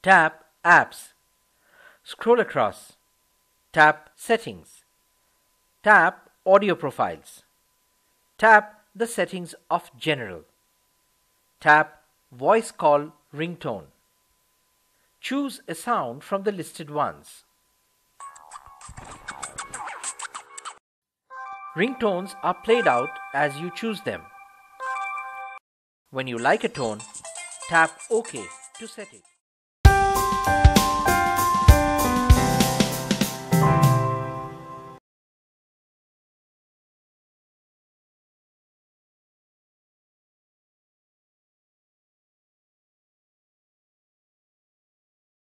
Tap Apps. Scroll across. Tap Settings. Tap Audio Profiles. Tap the settings of General. Tap Voice Call Ringtone. Choose a sound from the listed ones. Ringtones are played out as you choose them. When you like a tone, tap OK to set it.